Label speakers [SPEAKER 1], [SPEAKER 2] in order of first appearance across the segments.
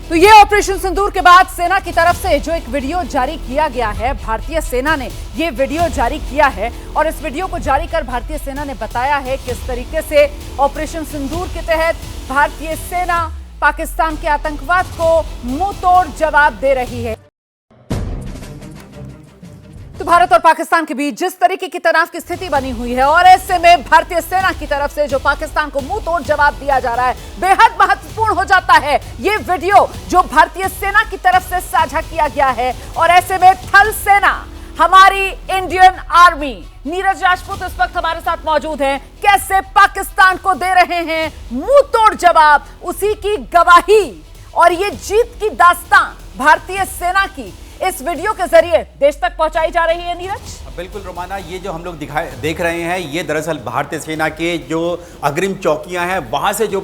[SPEAKER 1] तो ये ऑपरेशन सिंदूर के बाद सेना की तरफ से जो एक वीडियो जारी किया गया है, भारतीय सेना ने ये वीडियो जारी किया है और इस वीडियो को जारी कर भारतीय सेना ने बताया है किस तरीके से ऑपरेशन सिंदूर के तहत भारतीय सेना पाकिस्तान के आतंकवाद को मुंह तोड़ जवाब दे रही है। तो भारत और पाकिस्तान के बीच जिस तरीके की तनाव की स्थिति बनी हुई है और ऐसे में भारतीय सेना की तरफ से जो पाकिस्तान को मुंह तोड़ जवाब दिया जा रहा है, बेहद महत्वपूर्ण हो जाता है ये वीडियो जो भारतीय सेना की तरफ से साझा किया गया है। और ऐसे में थल सेना, हमारी इंडियन आर्मी, नीरज राजपूत इस वक्त हमारे साथ मौजूद हैं। कैसे पाकिस्तान को दे रहे हैं मुंह तोड़ जवाब, उसी की गवाही और ये जीत की दास्तान भारतीय सेना की इस वीडियो के जरिए देश तक पहुंचाई जा रही है। नीरज,
[SPEAKER 2] बिल्कुल रोमाना, ये जो हम लोग देख रहे हैं ये दरअसल भारतीय सेना के जो अग्रिम चौकियां हैं वहां से जो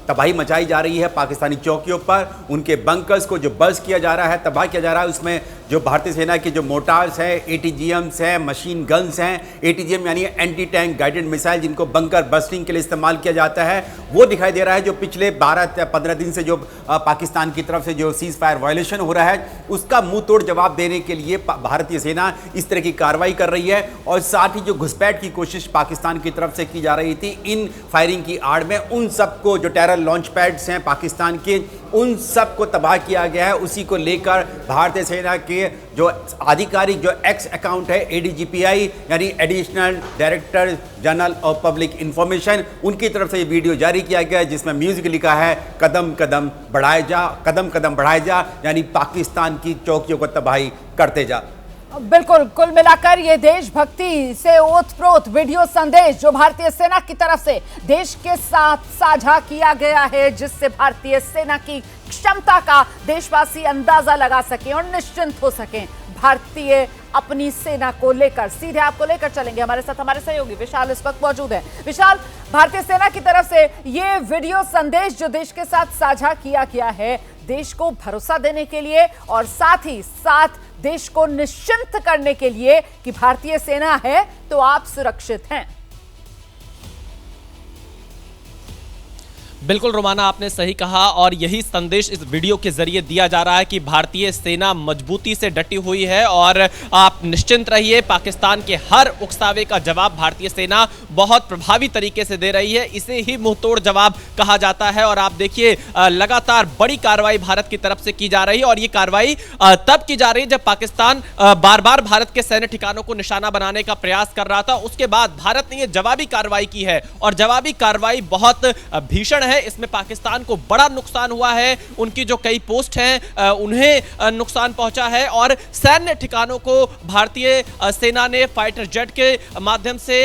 [SPEAKER 2] तबाही मचाई जा रही है पाकिस्तानी चौकियों पर, उनके बंकर्स को जो बर्स्ट किया जा रहा है, तबाह किया जा रहा है, उसमें जो भारतीय सेना की जो मोटार्स हैं, एटीजीएम्स हैं, मशीन गन्स हैं, एटीजीएम यानी एंटी टैंक गाइडेड मिसाइल जिनको बंकर बस्टिंग के लिए इस्तेमाल किया जाता है, वो दिखाई दे रहा है। जो पिछले 12-15 दिन से जो पाकिस्तान की तरफ से जो सीज फायर वायलेशन हो रहा है उसका मुंह तोड़ जवाब देने के लिए भारतीय सेना इस तरह की कार्रवाई कर रही है। और साथ ही जो घुसपैठ की कोशिश पाकिस्तान की तरफ से की जा रही थी इन फायरिंग की आड़ में, उन सबको जो टेरर लॉन्च पैड्स हैं पाकिस्तान के, उन सबको तबाह किया गया है। उसी को लेकर भारतीय सेना के जो आधिकारिक जो एक्स अकाउंट है एडीजीपीआई यानी additional director general of public information, उनकी तरफ से ये वीडियो जारी किया गया है जिसमें म्यूजिक लिखा है कदम कदम बढ़ाए जा, कदम कदम बढ़ाए जा, यानी पाकिस्तान की चौकियों को तबाही करते जा।
[SPEAKER 1] बिल्कुल, कुल मिलाकर ये देशभक्ति से ओतप्रोत वीडियो संदेश जो भारतीय सेना की तरफ से देश के साथ साझा किया गया है, जिससे भारतीय सेना की क्षमता का देशवासी अंदाजा लगा सकें और निश्चिंत हो सकें भारतीय अपनी सेना को लेकर। सीधे आपको लेकर चलेंगे, हमारे साथ हमारे सहयोगी विशाल इस वक्त मौजूद है। विशाल, भारतीय सेना की तरफ से ये वीडियो संदेश जो देश के साथ साझा किया गया है, देश को भरोसा देने के लिए और साथ ही साथ देश को निश्चिंत करने के लिए कि भारतीय सेना है तो आप सुरक्षित हैं।
[SPEAKER 3] बिल्कुल रोमाना, आपने सही कहा और यही संदेश इस वीडियो के जरिए दिया जा रहा है कि भारतीय सेना मजबूती से डटी हुई है और आप निश्चिंत रहिए, पाकिस्तान के हर उकसावे का जवाब भारतीय सेना बहुत प्रभावी तरीके से दे रही है। इसे ही मुंहतोड़ जवाब कहा जाता है। और आप देखिए लगातार बड़ी कार्रवाई भारत की तरफ से की जा रही है और ये कार्रवाई तब की जा रही है जब पाकिस्तान बार बार भारत के सैन्य ठिकानों को निशाना बनाने का प्रयास कर रहा था। उसके बाद भारत ने यह जवाबी कार्रवाई की है और जवाबी कार्रवाई बहुत भीषण है। इसमें पाकिस्तान को बड़ा नुकसान हुआ है, उनकी जो कई पोस्ट हैं उन्हें नुकसान पहुंचा है और सैन्य ठिकानों को भारतीय सेना ने फाइटर जेट के माध्यम से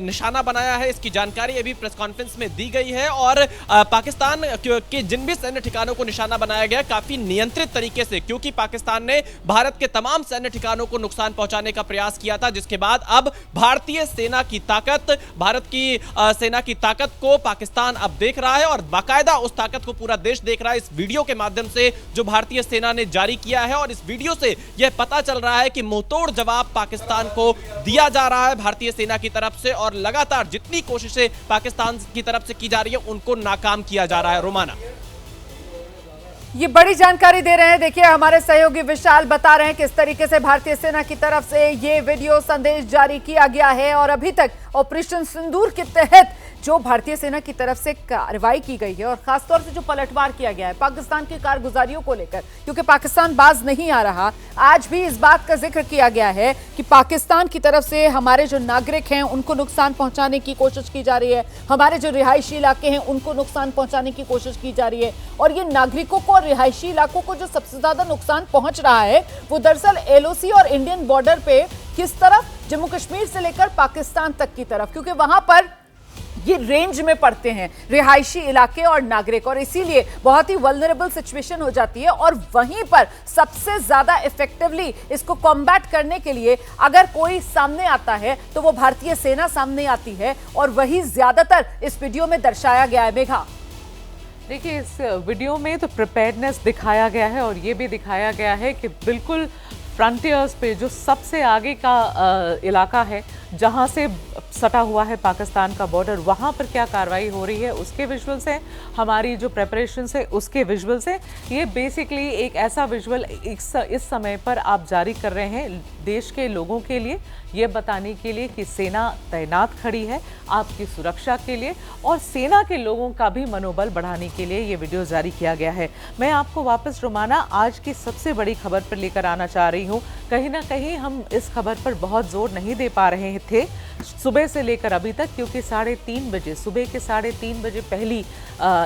[SPEAKER 3] निशाना बनाया है। इसकी जानकारी अभी प्रेस कॉन्फ्रेंस में दी गई है और पाकिस्तान के जिन भी सैन्य ठिकानों को निशाना बनाया गया काफी नियंत्रित तरीके से, क्योंकि पाकिस्तान ने भारत के तमाम सैन्य ठिकानों को नुकसान पहुंचाने का प्रयास किया था, जिसके बाद अब भारतीय सेना की ताकत, भारत की सेना की ताकत को पाकिस्तान अब देख रहा है और बाकायदा उस ताकत को पूरा देश देख रहा है इस वीडियो के माध्यम से जो भारतीय सेना ने जारी किया है। और इस वीडियो से यह पता चल रहा है कि मुंहतोड़ जवाब पाकिस्तान को दिया जा रहा है भारतीय सेना की तरफ से और लगातार जितनी कोशिशें पाकिस्तान की तरफ से की जा रही है उनको नाकाम किया जा रहा है। रोमाना,
[SPEAKER 1] ये बड़ी जानकारी दे रहे हैं। देखिए, हमारे सहयोगी विशाल बता रहे हैं किस तरीके से भारतीय सेना की तरफ से ये वीडियो संदेश जारी किया गया है और अभी तक ऑपरेशन सिंदूर के तहत जो भारतीय सेना की तरफ से कार्रवाई की गई है और खासतौर से जो पलटवार किया गया है पाकिस्तान की कारगुजारियों को लेकर, क्योंकि पाकिस्तान बाज नहीं आ रहा। आज भी इस बात का जिक्र किया गया है कि पाकिस्तान की तरफ से हमारे जो नागरिक हैं उनको नुकसान पहुंचाने की कोशिश की जा रही है, हमारे जो रिहायशी इलाके हैं उनको नुकसान पहुंचाने की कोशिश की जा रही है। और ये नागरिकों को और रिहायशी इलाकों को जो सबसे ज्यादा नुकसान पहुंच रहा है वो दरअसल एलओसी और इंडियन बॉर्डर पे, किस तरफ, जम्मू कश्मीर से लेकर पाकिस्तान तक की तरफ, क्योंकि वहां पर ये रेंज में पड़ते हैं रिहायशी इलाके और नागरिक और इसीलिए बहुत ही वल्नरेबल सिचुएशन हो जाती है। और वहीं पर सबसे ज्यादा इफेक्टिवली इसको कॉम्बैट करने के लिए अगर कोई सामने आता है तो वो भारतीय सेना सामने आती है और वही ज्यादातर इस वीडियो में दर्शाया गया है। मेघा,
[SPEAKER 4] देखिए, इस वीडियो में तो प्रिपेयर्डनेस दिखाया गया है और ये भी दिखाया गया है कि बिल्कुल फ्रंटियर्स पे, जो सबसे आगे का इलाका है जहाँ से सटा हुआ है पाकिस्तान का बॉर्डर, वहाँ पर क्या कार्रवाई हो रही है उसके विजुअल्स हैं, हमारी जो प्रेपरेशंस है उसके विजुअल्स हैं। ये बेसिकली एक ऐसा विजुअल इस समय पर आप जारी कर रहे हैं देश के लोगों के लिए, ये बताने के लिए कि सेना तैनात खड़ी है आपकी सुरक्षा के लिए, और सेना के लोगों का भी मनोबल बढ़ाने के लिए ये वीडियो जारी किया गया है। मैं आपको वापस रोमाना आज की सबसे बड़ी खबर पर लेकर आना चाह रही हूँ। कहीं ना कहीं हम इस खबर पर बहुत जोर नहीं दे पा रहे थे सुबह से लेकर अभी तक, क्योंकि 3:30 बजे, सुबह के 3:30 बजे पहली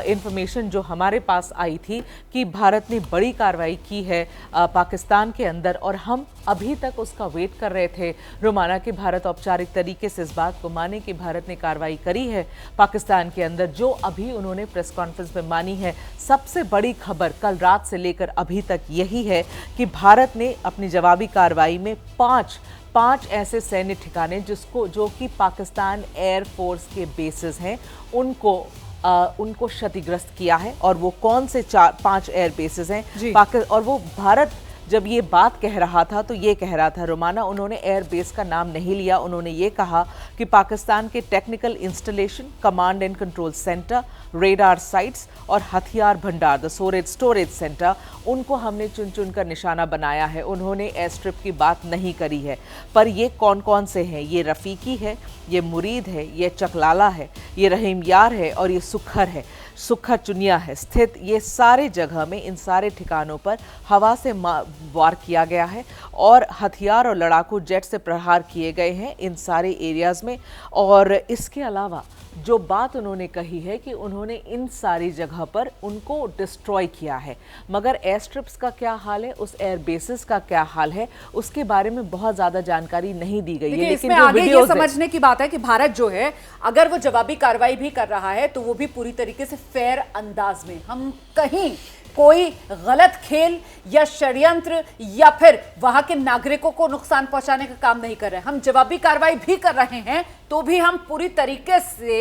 [SPEAKER 4] इंफॉर्मेशन जो हमारे पास आई थी कि भारत ने बड़ी कार्रवाई की है पाकिस्तान के अंदर, और हम अभी तक उसका वेट कर रहे थे रोमाना कि भारत औपचारिक तरीके से इस बात को माने कि भारत ने कार्रवाई करी है पाकिस्तान के अंदर, जो अभी उन्होंने प्रेस कॉन्फ्रेंस में मानी है। सबसे बड़ी खबर कल रात से लेकर अभी तक यही है कि भारत ने अपनी जवाबी कार्रवाई में पांच ऐसे सैन्य ठिकाने जो कि पाकिस्तान एयरफोर्स के बेसेस हैं उनको क्षतिग्रस्त किया है। और वो कौन से 5 एयर बेसेस हैं, और वो भारत जब ये बात कह रहा था तो ये कह रहा था रोमाना, उन्होंने एयर बेस का नाम नहीं लिया, उन्होंने ये कहा कि पाकिस्तान के technical installation, command and control centre, radar sites और हथियार भंडार, द स्टोरेज सेंटर, उनको हमने चुन चुन कर निशाना बनाया है। उन्होंने एयर स्ट्रिप की बात नहीं करी है, पर ये कौन कौन से हैं? ये रफ़ीकी है, ये मुरीद है, ये चकलाला है, ये रहीम यार है और ये सुखर चुनिया है स्थित। ये सारे जगह में, इन सारे ठिकानों पर हवा से वार किया गया है और हथियार और लड़ाकू जेट से प्रहार किए गए हैं इन सारे एरियाज़ में। और इसके अलावा जो बात उन्होंने कही है कि उन्होंने इन सारी जगह पर उनको डिस्ट्रॉय किया है, मगर एयर स्ट्रिप्स का क्या हाल है, उस एयर बेसिस का क्या हाल है, उसके बारे में बहुत ज़्यादा जानकारी नहीं दी गई है। लेकिन
[SPEAKER 1] इसमें आगे ये समझने की बात है कि भारत जो है अगर वो जवाबी कार्रवाई भी कर रहा है तो वो भी पूरी तरीके से फेयर अंदाज में, हम कहीं कोई गलत खेल या षड्यंत्र या फिर वहां के नागरिकों को नुकसान पहुंचाने का काम नहीं कर रहे हैं। हम जवाबी कार्रवाई भी कर रहे हैं तो भी हम पूरी तरीके से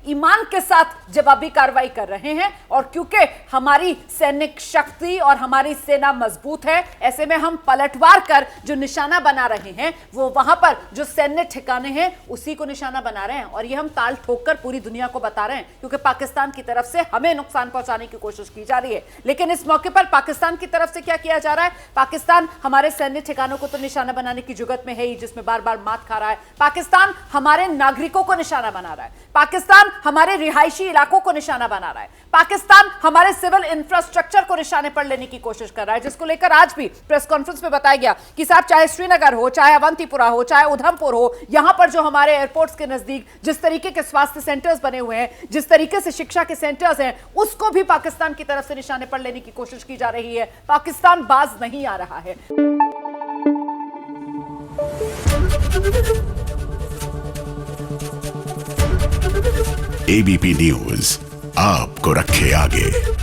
[SPEAKER 1] ईमान के साथ जवाबी कार्रवाई कर रहे हैं, और क्योंकि हमारी सैनिक शक्ति और हमारी सेना मजबूत है, ऐसे में हम पलटवार कर जो निशाना बना रहे हैं वो वहां पर जो सैन्य ठिकाने हैं उसी को निशाना बना रहे हैं। और ये हम ताल ठोक कर पूरी दुनिया को बता रहे हैं, क्योंकि पाकिस्तान की तरफ से हमें नुकसान पहुंचाने की कोशिश की जा रही है। लेकिन इस मौके पर पाकिस्तान की तरफ से क्या किया जा रहा है? पाकिस्तान हमारे सैन्य ठिकानों को तो निशाना बनाने की जुगत में है ही, जिसमें बार बार मात खा रहा है। पाकिस्तान हमारे नागरिकों को निशाना बना रहा है, पाकिस्तान हमारे रिहायशी इलाकों को निशाना बना रहा है, पाकिस्तान हमारे सिविल इंफ्रास्ट्रक्चर को निशाने पर लेने की कोशिश कर रहा है, जिसको लेकर आज भी प्रेस कॉन्फ्रेंस में बताया गया कि साहब चाहे श्रीनगर हो, चाहे अवंतीपुरा हो, चाहे उधमपुर हो, यहां पर जो हमारे एयरपोर्ट्स के नजदीक जिस तरीके के स्वास्थ्य सेंटर्स बने हुए हैं, जिस तरीके से शिक्षा के सेंटर्स हैं, उसको भी पाकिस्तान की तरफ से निशाने पर लेने की कोशिश की जा रही है। पाकिस्तान बाज नहीं आ रहा है।
[SPEAKER 5] एबीपी न्यूज आपको रखे आगे।